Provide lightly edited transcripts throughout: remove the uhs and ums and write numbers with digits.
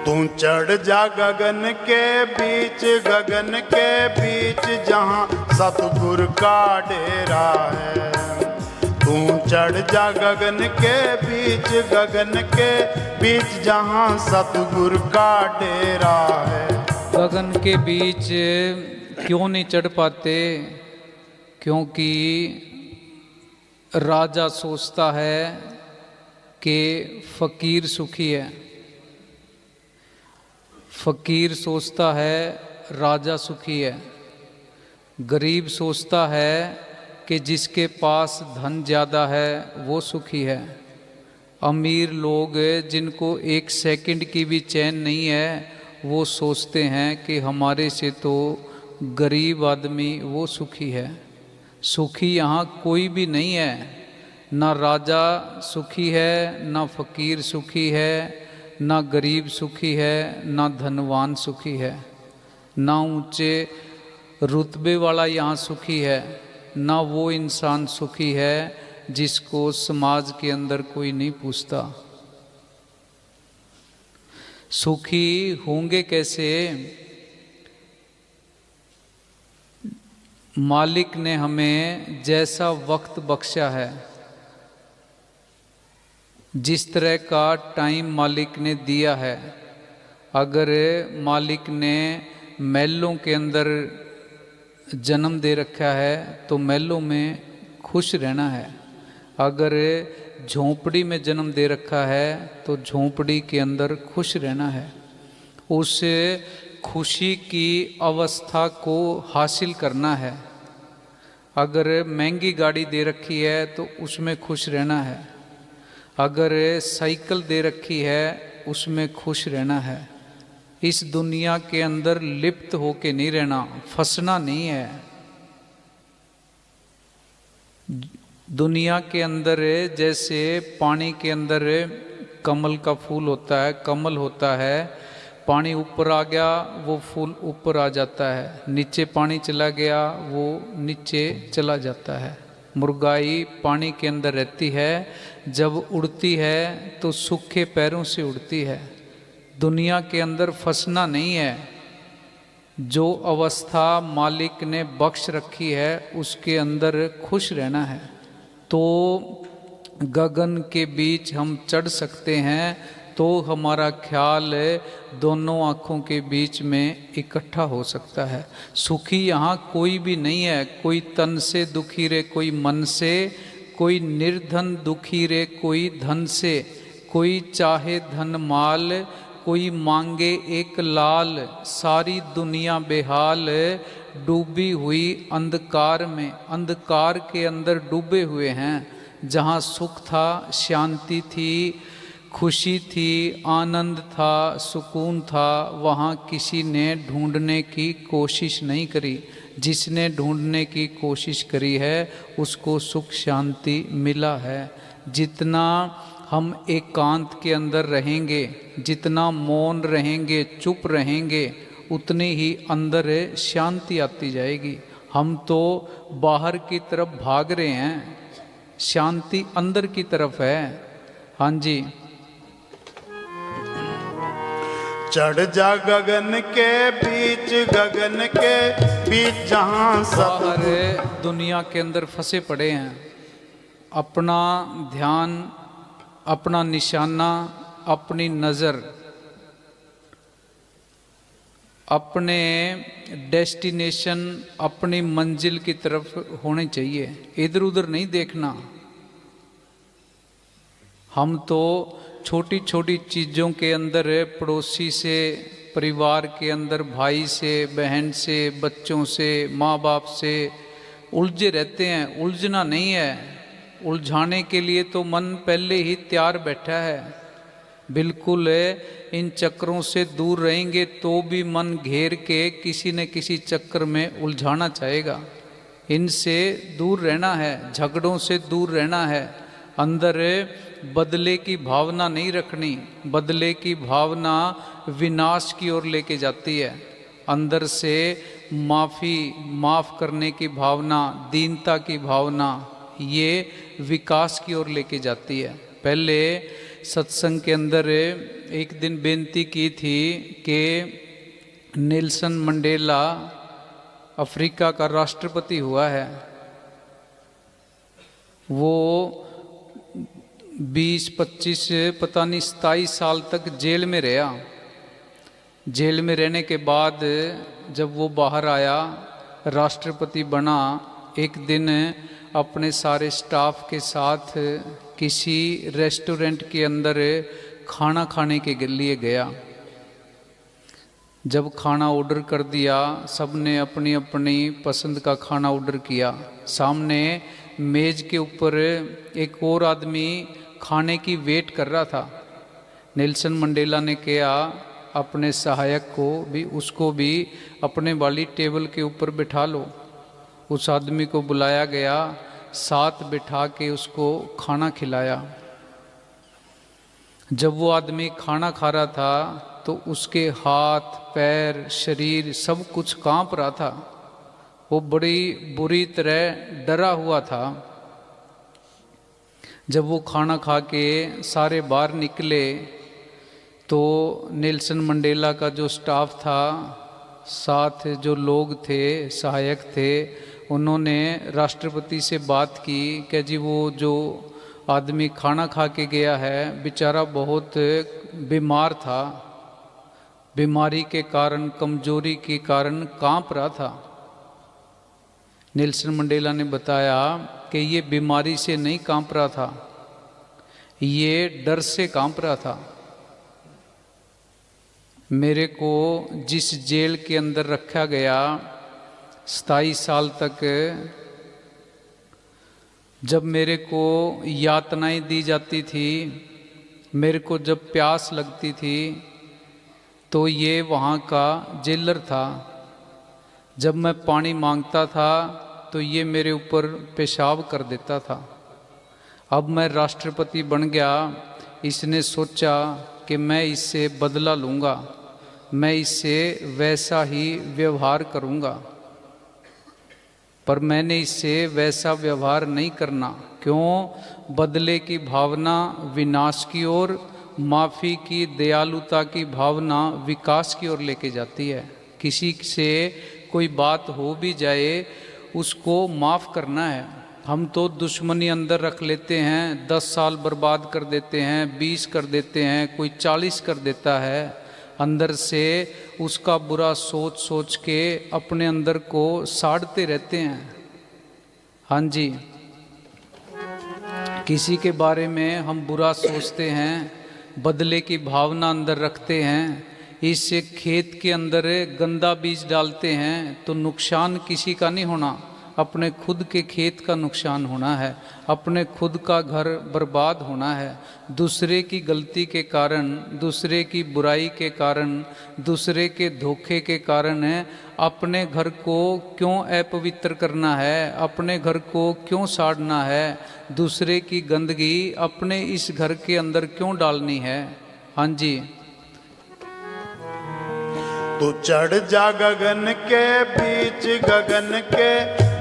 तू चढ़ जा गगन के बीच, गगन के बीच जहाँ सतगुर का डेरा है। तू चढ़ जा गगन के बीच, गगन के बीच जहाँ सतगुर का डेरा है। गगन के बीच क्यों नहीं चढ़ पाते? क्योंकि राजा सोचता है कि फकीर सुखी है, फकीर सोचता है राजा सुखी है, गरीब सोचता है कि जिसके पास धन ज़्यादा है वो सुखी है। अमीर लोग जिनको एक सेकंड की भी चैन नहीं है वो सोचते हैं कि हमारे से तो गरीब आदमी वो सुखी है। सुखी यहाँ कोई भी नहीं है, ना राजा सुखी है, ना फकीर सुखी है, ना गरीब सुखी है, ना धनवान सुखी है, ना ऊंचे रुतबे वाला यहाँ सुखी है, ना वो इंसान सुखी है जिसको समाज के अंदर कोई नहीं पूछता। सुखी होंगे कैसे? मालिक ने हमें जैसा वक्त बख्शा है, जिस तरह का टाइम मालिक ने दिया है, अगर मालिक ने महलों के अंदर जन्म दे रखा है तो महलों में खुश रहना है, अगर झोंपड़ी में जन्म दे रखा है तो झोंपड़ी के अंदर खुश रहना है। उस खुशी की अवस्था को हासिल करना है। अगर महंगी गाड़ी दे रखी है तो उसमें खुश रहना है, अगर साइकिल दे रखी है उसमें खुश रहना है। इस दुनिया के अंदर लिप्त होके नहीं रहना, फंसना नहीं है। दुनिया के अंदर जैसे पानी के अंदर कमल का फूल होता है, कमल होता है, पानी ऊपर आ गया वो फूल ऊपर आ जाता है, नीचे पानी चला गया वो नीचे चला जाता है। मुर्गाई पानी के अंदर रहती है, जब उड़ती है तो सूखे पैरों से उड़ती है। दुनिया के अंदर फंसना नहीं है। जो अवस्था मालिक ने बख्श रखी है उसके अंदर खुश रहना है। तो गगन के बीच हम चढ़ सकते हैं तो हमारा ख्याल दोनों आँखों के बीच में इकट्ठा हो सकता है। सुखी यहाँ कोई भी नहीं है, कोई तन से दुखी रे कोई मन से, कोई निर्धन दुखी रे कोई धन से, कोई चाहे धन माल कोई मांगे एक लाल। सारी दुनिया बेहाल डूबी हुई अंधकार में, अंधकार के अंदर डूबे हुए हैं। जहाँ सुख था, शांति थी, खुशी थी, आनंद था, सुकून था, वहाँ किसी ने ढूंढने की कोशिश नहीं करी। जिसने ढूंढने की कोशिश करी है उसको सुख शांति मिला है। जितना हम एकांत के अंदर रहेंगे, जितना मौन रहेंगे, चुप रहेंगे, उतनी ही अंदर शांति आती जाएगी। हम तो बाहर की तरफ भाग रहे हैं, शांति अंदर की तरफ है। हाँ जी। चढ़ जा गगन के बीच, गगन के बीच जहाँ बाहर दुनिया के अंदर फंसे पड़े हैं। अपना ध्यान, अपना निशाना, अपनी नज़र अपने डेस्टिनेशन, अपनी मंजिल की तरफ होनी चाहिए, इधर उधर नहीं देखना। हम तो छोटी छोटी चीज़ों के अंदर पड़ोसी से, परिवार के अंदर भाई से, बहन से, बच्चों से, माँ बाप से उलझे रहते हैं। उलझना नहीं है, उलझाने के लिए तो मन पहले ही तैयार बैठा है। बिल्कुल इन चक्रों से दूर रहेंगे तो भी मन घेर के किसी न किसी चक्र में उलझाना चाहेगा। इनसे दूर रहना है, झगड़ों से दूर रहना है। अंदर बदले की भावना नहीं रखनी, बदले की भावना विनाश की ओर लेके जाती है। अंदर से माफ़ करने की भावना, दीनता की भावना, ये विकास की ओर लेके जाती है। पहले सत्संग के अंदर एक दिन बेनती की थी कि नेल्सन मंडेला अफ्रीका का राष्ट्रपति हुआ है। वो 20-25 पता नहीं 27 साल तक जेल में रहा। जेल में रहने के बाद जब वो बाहर आया, राष्ट्रपति बना, एक दिन अपने सारे स्टाफ के साथ किसी रेस्टोरेंट के अंदर खाना खाने के लिए गया। जब खाना ऑर्डर कर दिया, सबने अपनी अपनी पसंद का खाना ऑर्डर किया। सामने मेज के ऊपर एक और आदमी खाने की वेट कर रहा था। नेल्सन मंडेला ने कहा अपने सहायक को भी, उसको भी अपने वाली टेबल के ऊपर बिठा लो। उस आदमी को बुलाया गया, साथ बिठा के उसको खाना खिलाया। जब वो आदमी खाना खा रहा था तो उसके हाथ पैर शरीर सब कुछ कांप रहा था। वो बड़ी बुरी तरह डरा हुआ था। जब वो खाना खा के सारे बाहर निकले तो नेल्सन मंडेला का जो स्टाफ था, साथ जो लोग थे, सहायक थे, उन्होंने राष्ट्रपति से बात की कि जी वो जो आदमी खाना खा के गया है बेचारा बहुत बीमार था, बीमारी के कारण, कमजोरी के कारण कांप रहा था। नेल्सन मंडेला ने बताया कि ये बीमारी से नहीं कांप रहा था, ये डर से कांप रहा था। मेरे को जिस जेल के अंदर रखा गया 27 साल तक, जब मेरे को यातनाएं दी जाती थी, मेरे को जब प्यास लगती थी, तो ये वहाँ का जेलर था। जब मैं पानी मांगता था तो ये मेरे ऊपर पेशाब कर देता था। अब मैं राष्ट्रपति बन गया, इसने सोचा कि मैं इससे बदला लूँगा, मैं इससे वैसा ही व्यवहार करूँगा। पर मैंने इससे वैसा व्यवहार नहीं करना। क्यों? बदले की भावना विनाश की ओर, माफ़ी की, दयालुता की भावना विकास की ओर लेके जाती है। किसी से कोई बात हो भी जाए उसको माफ़ करना है। हम तो दुश्मनी अंदर रख लेते हैं, 10 साल बर्बाद कर देते हैं, 20 कर देते हैं, कोई 40 कर देता है। अंदर से उसका बुरा सोच सोच के अपने अंदर को साड़ते रहते हैं। हाँ जी, किसी के बारे में हम बुरा सोचते हैं, बदले की भावना अंदर रखते हैं, इस खेत के अंदर गंदा बीज डालते हैं तो नुकसान किसी का नहीं होना, अपने खुद के खेत का नुकसान होना है, अपने खुद का घर बर्बाद होना है। दूसरे की गलती के कारण, दूसरे की बुराई के कारण, दूसरे के धोखे के कारण अपने घर को क्यों अपवित्र करना है, अपने घर को क्यों साड़ना है, दूसरे की गंदगी अपने इस घर के अंदर क्यों डालनी है। हाँ जी, तू चढ़ जा गगन के बीच, गगन के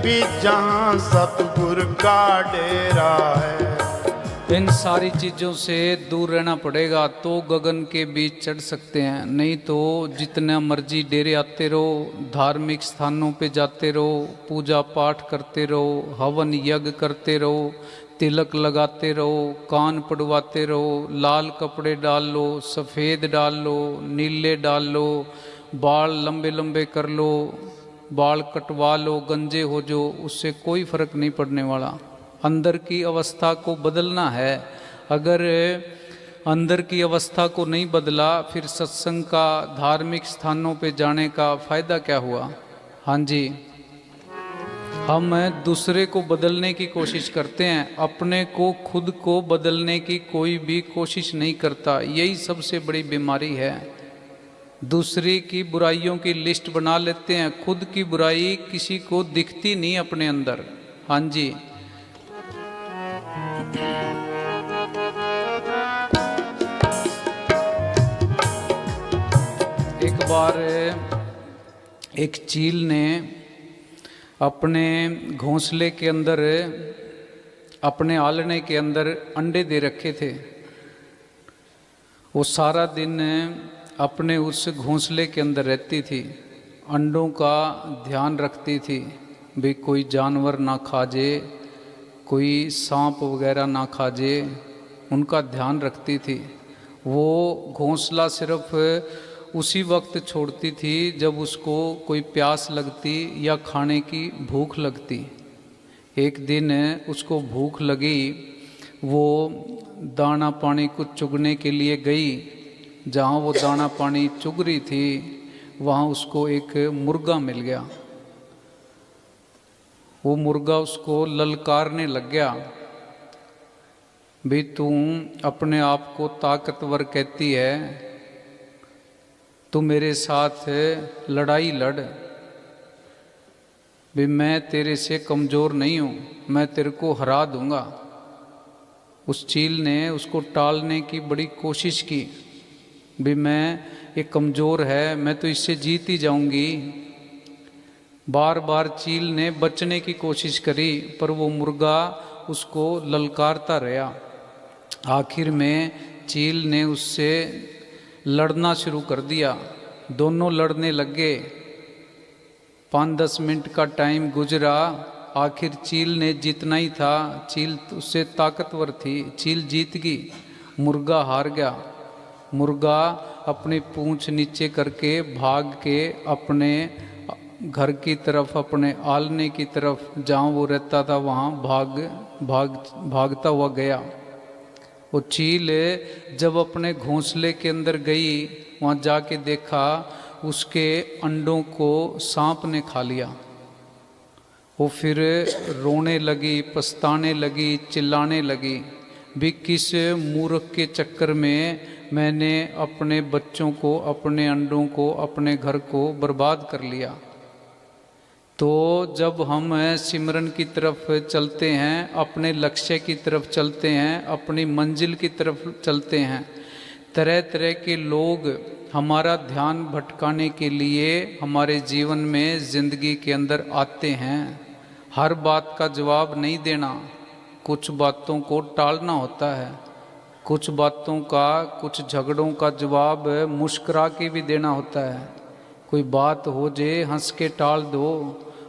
बीच जहाँ सतगुरु का डेरा है। इन सारी चीज़ों से दूर रहना पड़ेगा तो गगन के बीच चढ़ सकते हैं, नहीं तो जितना मर्जी डेरे आते रहो, धार्मिक स्थानों पे जाते रहो, पूजा पाठ करते रहो, हवन यज्ञ करते रहो, तिलक लगाते रहो, कान पड़वाते रहो, लाल कपड़े डाल लो, सफ़ेद डाल लो, नीले डाल लो, बाल लंबे लंबे कर लो, बाल कटवा लो, गंजे हो जो, उससे कोई फर्क नहीं पड़ने वाला। अंदर की अवस्था को बदलना है। अगर अंदर की अवस्था को नहीं बदला, फिर सत्संग का, धार्मिक स्थानों पे जाने का फायदा क्या हुआ। हाँ जी, हम दूसरे को बदलने की कोशिश करते हैं, अपने को, खुद को बदलने की कोई भी कोशिश नहीं करता। यही सबसे बड़ी बीमारी है। दूसरे की बुराइयों की लिस्ट बना लेते हैं, खुद की बुराई किसी को दिखती नहीं अपने अंदर। हाँ जी, एक बार एक चील ने अपने घोंसले के अंदर, अपने आलने के अंदर अंडे दे रखे थे। वो सारा दिन अपने उस घोंसले के अंदर रहती थी, अंडों का ध्यान रखती थी, भी कोई जानवर ना खा जाए, कोई सांप वगैरह ना खा जाए, उनका ध्यान रखती थी। वो घोंसला सिर्फ उसी वक्त छोड़ती थी जब उसको कोई प्यास लगती या खाने की भूख लगती। एक दिन उसको भूख लगी, वो दाना पानी कुछ चुगने के लिए गई। जहाँ वो दाना पानी चुग रही थी वहाँ उसको एक मुर्गा मिल गया। वो मुर्गा उसको ललकारने लग गया, भी तू अपने आप को ताकतवर कहती है, तू मेरे साथ लड़ाई लड़, भी मैं तेरे से कमज़ोर नहीं हूँ, मैं तेरे को हरा दूँगा। उस चील ने उसको टालने की बड़ी कोशिश की, भी मैं ये कमज़ोर है, मैं तो इससे जीत ही जाऊंगी। बार बार चील ने बचने की कोशिश करी, पर वो मुर्गा उसको ललकारता रहा। आखिर में चील ने उससे लड़ना शुरू कर दिया। दोनों लड़ने लग गए। 5-10 मिनट का टाइम गुजरा। आखिर चील ने जीतना ही था, चील उससे ताकतवर थी, चील जीत गई, मुर्गा हार गया। मुर्गा अपनी पूंछ नीचे करके भाग के अपने घर की तरफ, अपने आलने की तरफ जहाँ वो रहता था वहाँ भागता हुआ गया। वो चील जब अपने घोंसले के अंदर गई, वहाँ जाके देखा उसके अंडों को सांप ने खा लिया। वो फिर रोने लगी, पछताने लगी, चिल्लाने लगी, भी किस मूर्ख के चक्कर में मैंने अपने बच्चों को, अपने अंडों को, अपने घर को बर्बाद कर लिया। तो जब हम सिमरन की तरफ चलते हैं, अपने लक्ष्य की तरफ चलते हैं, अपनी मंजिल की तरफ चलते हैं, तरह तरह के लोग हमारा ध्यान भटकाने के लिए हमारे जीवन में ज़िंदगी के अंदर आते हैं। हर बात का जवाब नहीं देना, कुछ बातों को टालना होता है, कुछ बातों का, कुछ झगड़ों का जवाब मुस्कुरा के भी देना होता है। कोई बात हो जाए हंस के टाल दो।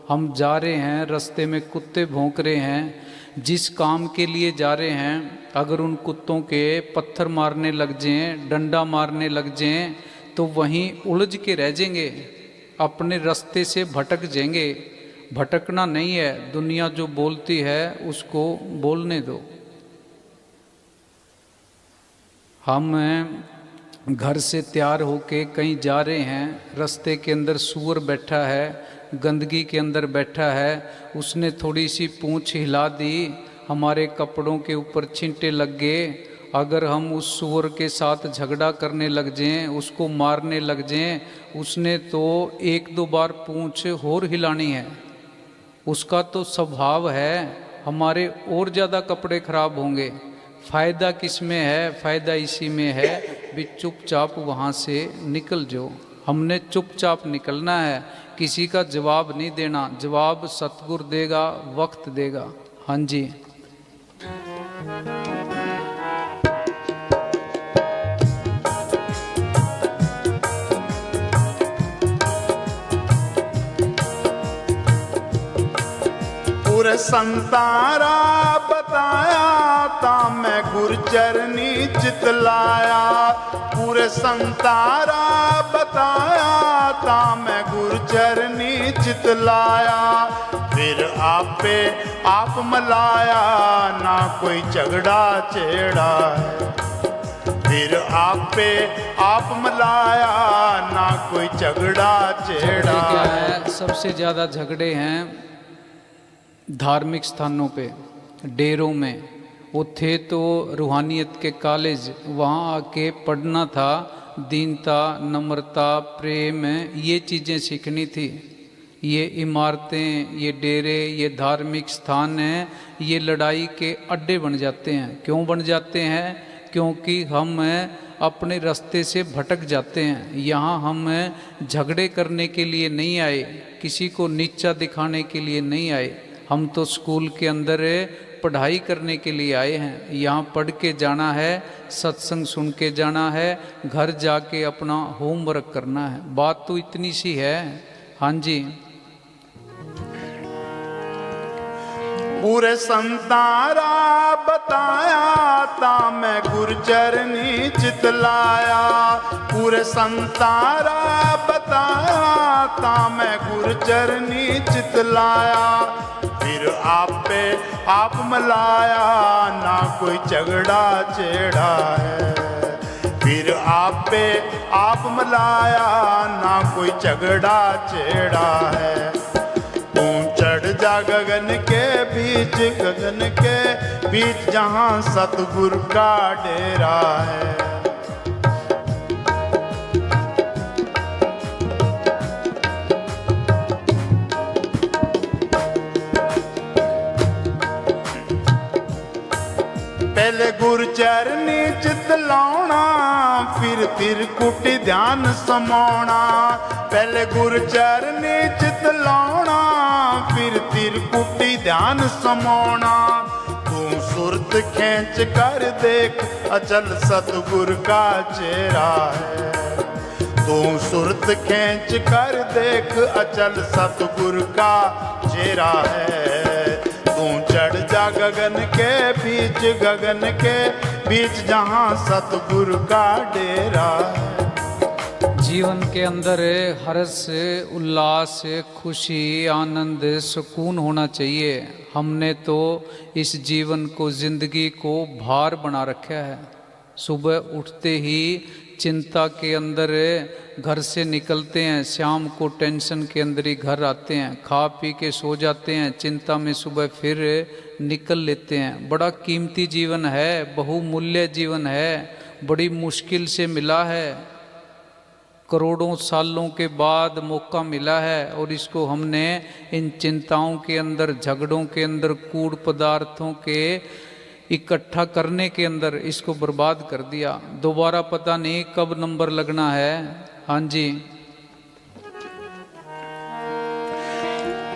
हम जा रहे हैं, रास्ते में कुत्ते भौंक रहे हैं, जिस काम के लिए जा रहे हैं अगर उन कुत्तों के पत्थर मारने लग जाएं, डंडा मारने लग जाएं, तो वहीं उलझ के रह जाएंगे, अपने रास्ते से भटक जाएंगे। भटकना नहीं है, दुनिया जो बोलती है उसको बोलने दो। हम घर से तैयार होके कहीं जा रहे हैं, रास्ते के अंदर सूअर बैठा है, गंदगी के अंदर बैठा है, उसने थोड़ी सी पूंछ हिला दी, हमारे कपड़ों के ऊपर छींटे लग गए। अगर हम उस सूअर के साथ झगड़ा करने लग जाएं, उसको मारने लग जाएं, उसने तो 1-2 बार पूंछ और हिलानी है, उसका तो स्वभाव है। हमारे और ज़्यादा कपड़े खराब होंगे। फ़ायदा किस में है? फ़ायदा इसी में है भी चुपचाप वहाँ से निकल जाओ। हमने चुपचाप निकलना है, किसी का जवाब नहीं देना। जवाब सतगुरु देगा, वक्त देगा। हाँ जी। पूरे संतारा बताया ता मैं गुरचरनी चितलाया। पूरे संतारा बताया ता मैं गुरचरनी चितलाया। फिर आपे आप मलाया ना कोई झगड़ा छेड़ा है। फिर आपे आप मलाया ना कोई झगड़ा छेड़ा है। सबसे ज़्यादा झगड़े हैं धार्मिक स्थानों पे, डेरों में। वो थे तो रूहानियत के कॉलेज, वहाँ आके पढ़ना था, दीनता, नम्रता, प्रेम, ये चीज़ें सीखनी थी। ये इमारतें, ये डेरे, ये धार्मिक स्थान हैं, ये लड़ाई के अड्डे बन जाते हैं। क्यों बन जाते हैं? क्योंकि हम अपने रास्ते से भटक जाते हैं। यहाँ हम झगड़े करने के लिए नहीं आए, किसी को नीचा दिखाने के लिए नहीं आए। हम तो स्कूल के अंदर पढ़ाई करने के लिए आए हैं। यहाँ पढ़ के जाना है, सत्संग सुन के जाना है, घर जाके अपना होमवर्क करना है। बात तो इतनी सी है। हाँ जी। पूरे संतारा बताया ता मैं गुरचरनी चितलाया, पूरे संतारा बताया ता मैं गुरचरनी चितलाया। फिर आप पे आप मलाया ना कोई झगड़ा चेड़ा है, फिर आप पे आप मलाया ना कोई झगड़ा चेड़ा है। तू चढ़ जा गगन के बीच, गगन के बीच जहाँ सतगुरु का डेरा है। पहले गुरचरनी चितलाउना, फिर तिरकुटी ध्यान समाउना। पहले गुरचरनी चितलाउना, फिर तिरकुटी ध्यान समाउना। तू सुरत खींच कर देख अचल सतगुरु का चेहरा है, तू सुरत खींच कर देख अचल सतगुरु का चेहरा है। तू चढ़ जा गगन के बीच, गगन के बीच जहाँ सतगुरु का डेरा है। जीवन के अंदर हर्ष, उल्लास, खुशी, आनंद, सुकून होना चाहिए। हमने तो इस जीवन को, जिंदगी को भार बना रखा है। सुबह उठते ही चिंता के अंदर घर से निकलते हैं, शाम को टेंशन के अंदर ही घर आते हैं, खा पी के सो जाते हैं, चिंता में सुबह फिर निकल लेते हैं। बड़ा कीमती जीवन है, बहुमूल्य जीवन है, बड़ी मुश्किल से मिला है, करोड़ों सालों के बाद मौका मिला है और इसको हमने इन चिंताओं के अंदर, झगड़ों के अंदर, कूड़ पदार्थों के इकट्ठा करने के अंदर इसको बर्बाद कर दिया। दोबारा पता नहीं कब नंबर लगना है। हाँ जी।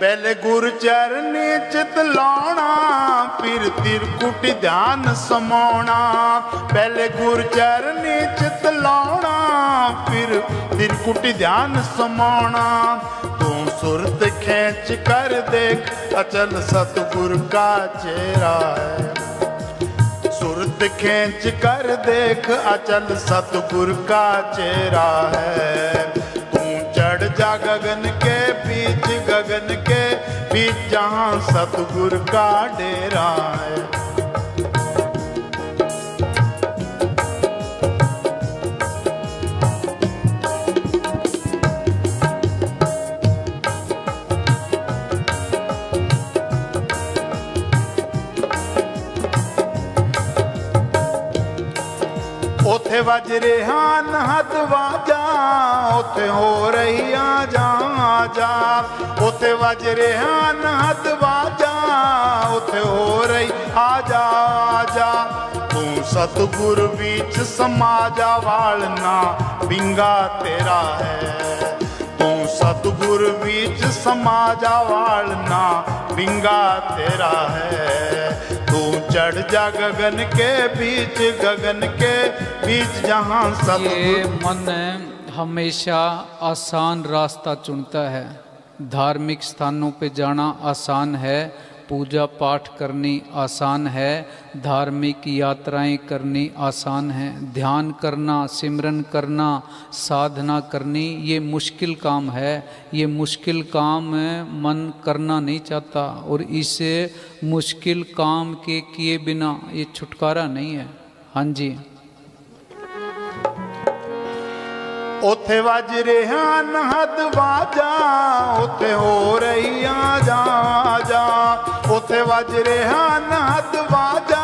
पहले गुरचरनी चितलाउना, फिर तिरकुटी ध्यान समाउना। पहले गुरचरनी चितलाउना, फिर तिरकुटी ध्यान समाउना। तू सुरत खींच कर देख अचल सतगुरु का चेहरा है, सुरत खींच कर देख अचल सतगुरु का चेहरा है। तू चढ़ जा गगन के बीच, गगन के बीच जहाँ सतगुरु का डेरा है। ओथे वज रिहा नहत वाजा, ओथे हो रही आजा आजा। ओथे वज रिहा नहत वाजा, ओथे हो रही आजा आजा। तू सतगुरु बीच समाजा वालना बिंगा तेरा है, तू सतगुरु बीच समाजा वालना बिंगा तेरा है। तू चढ़ जा गगन के बीच, गगन के बीच जहाँ सतगुरु। ये मन हमेशा आसान रास्ता चुनता है। धार्मिक स्थानों पे जाना आसान है, पूजा पाठ करनी आसान है, धार्मिक यात्राएं करनी आसान है, ध्यान करना, सिमरन करना, साधना करनी ये मुश्किल काम है। ये मुश्किल काम मन करना नहीं चाहता और इस मुश्किल काम के किए बिना ये छुटकारा नहीं है। हाँ जी। ओथे वज रिहा नहत वाजा, ओथे हो रही आजा आजा। ओथे वज रिहा नहत वाजा,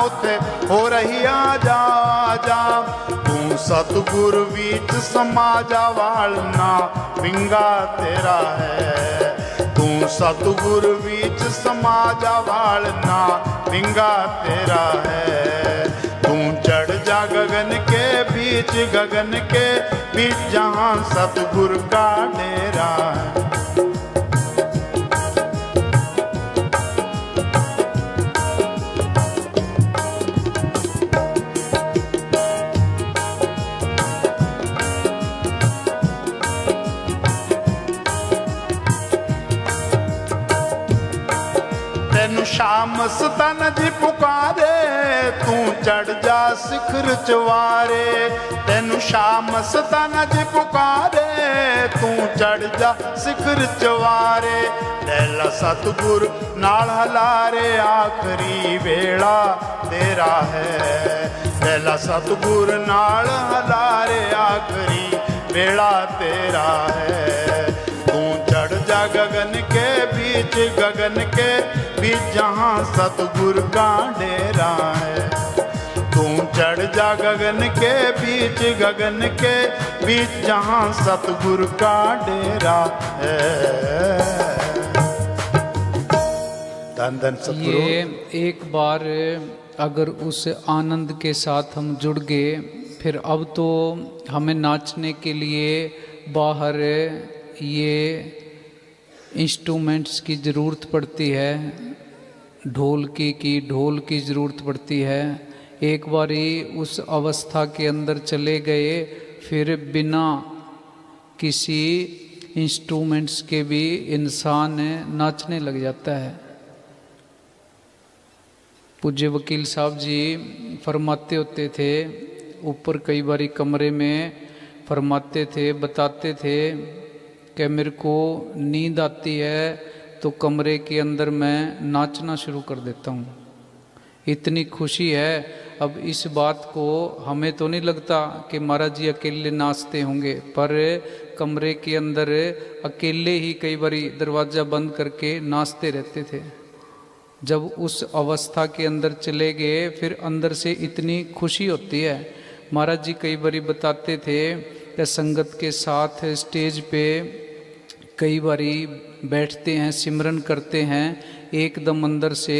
ओथे हो रही आजा आजा। तू सतगुरु बीच समाजा वालना बिंगा तेरा है, तू सतगुरु बीच समाजा वालना बिंगा तेरा है। तू चढ़ जा गगन के बीच, गगन के बीच जहाँ सतगुरु का डेरा है। मस्तान जी पुकारे, तू चढ़ जा शिखर चवारे। तेनू शाम मस्तान जी पुकारे, तू चढ़ जा शिखर चवारे। लैला सतगुर नाल हलारे, आखरी वेला तेरा है। लैला सतगुर नाल हलारे, आखरी वेला तेरा है। तू चढ़ जा गगन के बीच, गगन के बीच जहाँ सतगुर का डेरा है। तू चढ़ जा गगन के बीच, गगन के बीच जहाँ सतगुर का डेरा है। धन धन सतगुरु। ये एक बार अगर उस आनंद के साथ हम जुड़ गए, फिर अब तो हमें नाचने के लिए बाहर ये इंस्ट्रूमेंट्स की ज़रूरत पड़ती है, ढोलकी की ज़रूरत पड़ती है। एक बारी उस अवस्था के अंदर चले गए, फिर बिना किसी इंस्ट्रूमेंट्स के भी इंसान नाचने लग जाता है। पूज्य वकील साहब जी फरमाते होते थे, ऊपर कई बारी कमरे में फरमाते थे, बताते थे कि मेरे को नींद आती है तो कमरे के अंदर मैं नाचना शुरू कर देता हूँ, इतनी खुशी है। अब इस बात को हमें तो नहीं लगता कि महाराज जी अकेले नाचते होंगे, पर कमरे के अंदर अकेले ही कई बारी दरवाज़ा बंद करके नाचते रहते थे। जब उस अवस्था के अंदर चले गए, फिर अंदर से इतनी खुशी होती है। महाराज जी कई बारी बताते थे कि संगत के साथ स्टेज पे कई बारी बैठते हैं, सिमरन करते हैं, एकदम अंदर से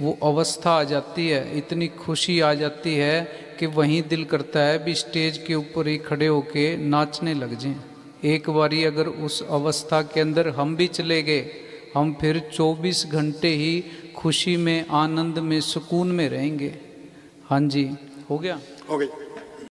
वो अवस्था आ जाती है, इतनी खुशी आ जाती है कि वहीं दिल करता है भी स्टेज के ऊपर ही खड़े होके नाचने लग जाएं। एक बारी अगर उस अवस्था के अंदर हम भी चले गए, हम फिर 24 घंटे ही खुशी में, आनंद में, सुकून में रहेंगे। हाँ जी, हो गया? हो गई।